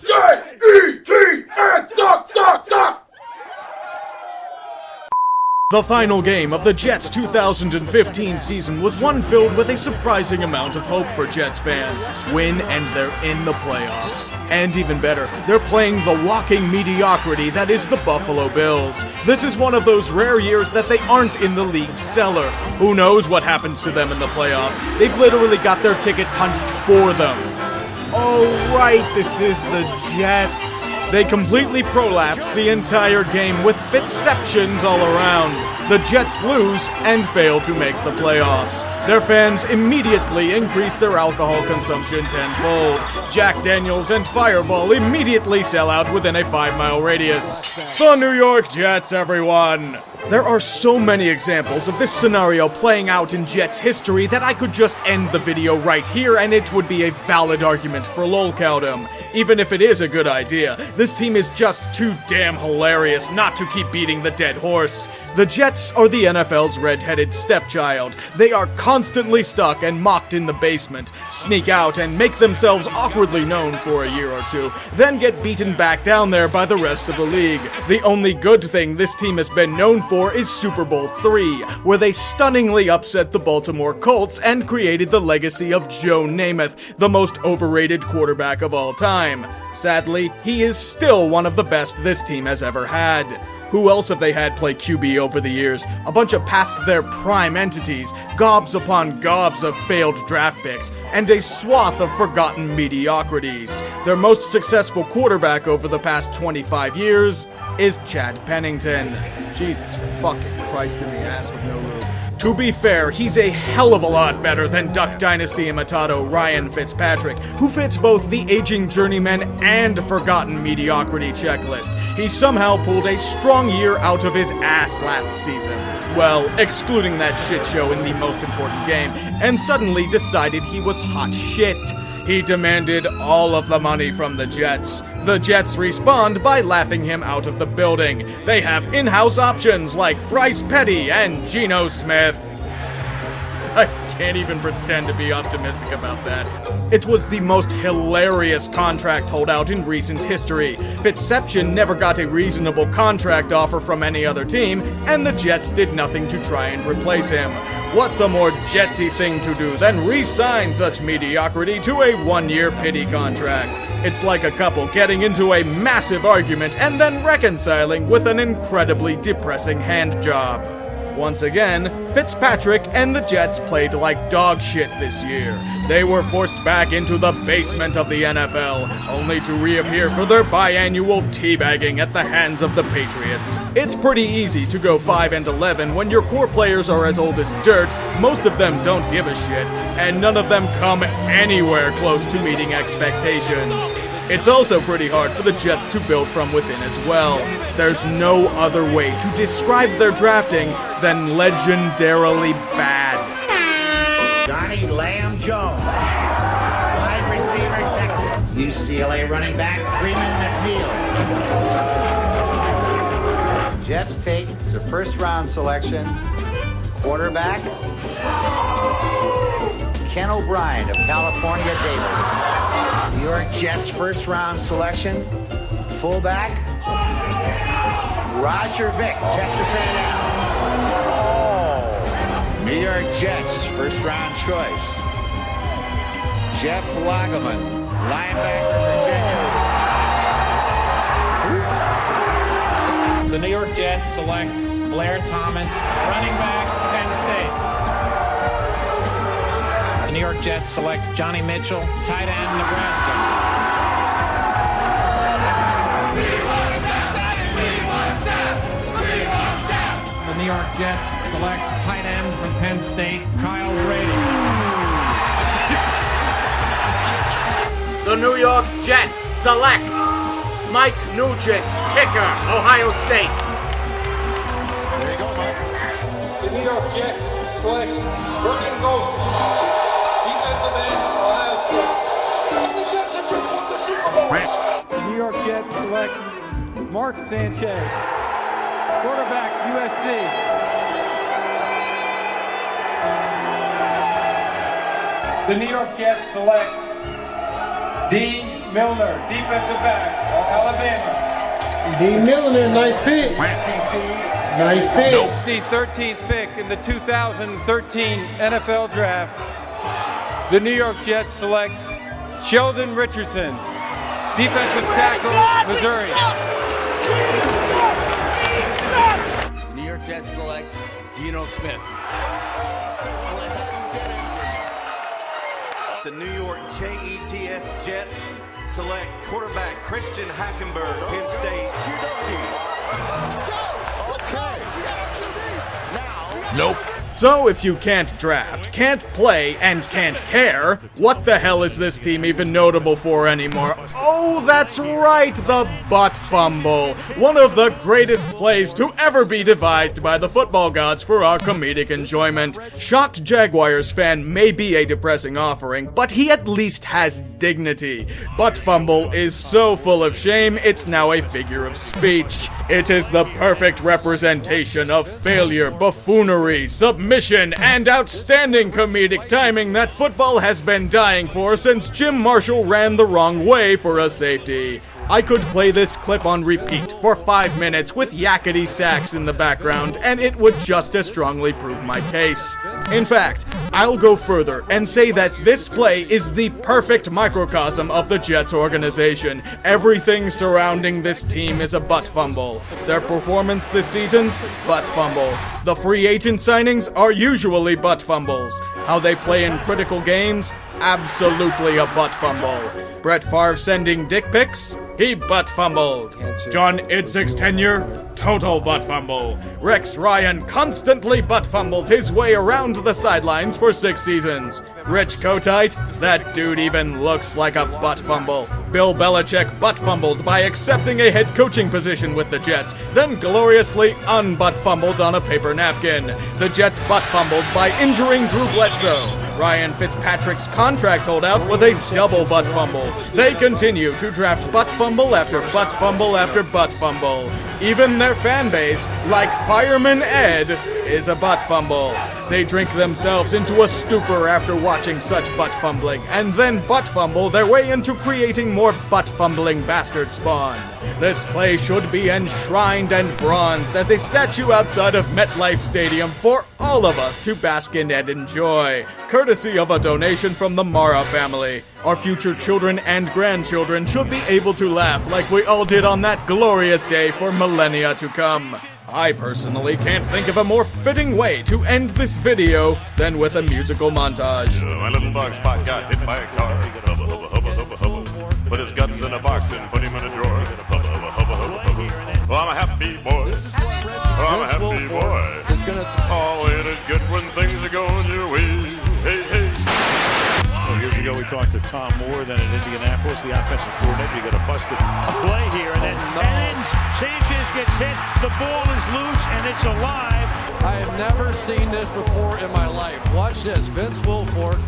J-E-T-S, stop! The final game of the Jets' 2015 season was one filled with a surprising amount of hope for Jets fans. Win and they're in the playoffs. And even better, they're playing the walking mediocrity that is the Buffalo Bills. This is one of those rare years that they aren't in the league's cellar. Who knows what happens to them in the playoffs? They've literally got their ticket punched for them. Oh right, this is the Jets. They completely prolapsed the entire game with Fitzceptions all around. The Jets lose and fail to make the playoffs. Their fans immediately increase their alcohol consumption tenfold. Jack Daniels and Fireball immediately sell out within a 5-mile radius. The New York Jets, everyone! There are so many examples of this scenario playing out in Jets history that I could just end the video right here and it would be a valid argument for lolcowdom. Even if it is a good idea, this team is just too damn hilarious not to keep beating the dead horse. The Jets are the NFL's red-headed stepchild. They are constantly stuck and mocked in the basement, sneak out and make themselves awkwardly known for a year or two, then get beaten back down there by the rest of the league. The only good thing this team has been known for is Super Bowl III, where they stunningly upset the Baltimore Colts and created the legacy of Joe Namath, the most overrated quarterback of all time. Sadly, he is still one of the best this team has ever had. Who else have they had play QB over the years? A bunch of past their prime entities, gobs upon gobs of failed draft picks, and a swath of forgotten mediocrities. Their most successful quarterback over the past 25 years is Chad Pennington. Jesus fucking Christ in the ass with no lube. To be fair, he's a hell of a lot better than Duck Dynasty imitato Ryan Fitzpatrick, who fits both the aging journeyman and forgotten mediocrity checklist. He somehow pulled a strong year out of his ass last season. Well, excluding that shit show in the most important game, and suddenly decided he was hot shit. He demanded all of the money from the Jets. The Jets respond by laughing him out of the building. They have in-house options like Bryce Petty and Geno Smith. I can't even pretend to be optimistic about that. It was the most hilarious contract holdout in recent history. Fitzception never got a reasonable contract offer from any other team, and the Jets did nothing to try and replace him. What's a more Jetsy thing to do than re-sign such mediocrity to a one-year pity contract? It's like a couple getting into a massive argument and then reconciling with an incredibly depressing hand job. Once again, Fitzpatrick and the Jets played like dog shit this year. They were forced back into the basement of the NFL, only to reappear for their biannual teabagging at the hands of the Patriots. It's pretty easy to go 5-11 when your core players are as old as dirt, most of them don't give a shit, and none of them come anywhere close to meeting expectations. It's also pretty hard for the Jets to build from within as well. There's no other way to describe their drafting than legendarily bad. Johnny Lamb Jones, wide receiver, Texas. UCLA running back, Freeman McNeil. Jets take the first-round selection, quarterback, Ken O'Brien of California Davis. New York Jets first-round selection, fullback, Roger Vick, Texas A&M. New York Jets first-round choice, Jeff Lageman, linebacker, Virginia. The New York Jets select Blair Thomas, running back, Penn State. The New York Jets select Johnny Mitchell, tight end, Nebraska. The New York Jets select tight end from Penn State, Kyle Brady. The New York Jets select Mike Nugent, kicker, Ohio State. There you go, Mike. The New York Jets select Vernon Golson, defensive end, Ohio State. The Jets have just won the Super Bowl. The New York Jets select Mark Sanchez, quarterback, USC. The New York Jets select D. Milner, defensive back, Alabama. D. Milner, nice pick. Nice pick. The 13th pick in the 2013 NFL Draft, the New York Jets select Sheldon Richardson, defensive tackle, Missouri. New York Jets select Geno Smith. The New York Jets select quarterback Christian Hackenberg, Penn State. Nope. So if you can't draft, can't play, and can't care, what the hell is this team even notable for anymore? Oh, that's right, the butt fumble. One of the greatest plays to ever be devised by the football gods for our comedic enjoyment. Shocked Jaguars fan may be a depressing offering, but he at least has dignity. Butt fumble is so full of shame, it's now a figure of speech. It is the perfect representation of failure, buffoonery, submission, and outstanding comedic timing that football has been dying for since Jim Marshall ran the wrong way for a safety. I could play this clip on repeat for 5 minutes with yakety sax in the background, and it would just as strongly prove my case. In fact, I'll go further and say that this play is the perfect microcosm of the Jets organization. Everything surrounding this team is a butt fumble. Their performance this season? Butt fumble. The free agent signings are usually butt fumbles. How they play in critical games? Absolutely a butt fumble. Brett Favre sending dick pics? He butt fumbled. John Idzik's tenure? Total butt fumble. Rex Ryan constantly butt fumbled his way around the sidelines for 6 seasons. Rich Kotite? That dude even looks like a butt fumble. Bill Belichick butt fumbled by accepting a head coaching position with the Jets, then gloriously unbutt fumbled on a paper napkin. The Jets butt fumbled by injuring Drew Bledsoe. Ryan Fitzpatrick's contract holdout was a double butt fumble. They continue to draft butt fumble after butt fumble after butt fumble. Even their fan base, like Fireman Ed, is a butt fumble. They drink themselves into a stupor after watching such butt fumbling, and then butt fumble their way into creating more butt fumbling bastard spawn. This play should be enshrined and bronzed as a statue outside of MetLife Stadium for all of us to bask in and enjoy, courtesy of a donation from the Mara family. Our future children and grandchildren should be able to laugh like we all did on that glorious day for millennia to come. I personally can't think of a more fitting way to end this video than with a musical montage. My little dog Spot got hit by a car. Hubba, hubba, hubba, hubba, hubba. Put his guts in a box and put him in a drawer. Hubba, hubba, hubba, hubba, hubba. Oh, I'm a happy boy. Oh, I'm a happy boy. Oh, it is good when things are going your way. Hey, hey. Years ago, we talked to Tom Moore, then in Indianapolis, the offensive coordinator. You got a busted play here, and then Sanchez gets hit. The ball is loose, and it's alive. I have never seen this before in my life. Watch this. Vince Wilfork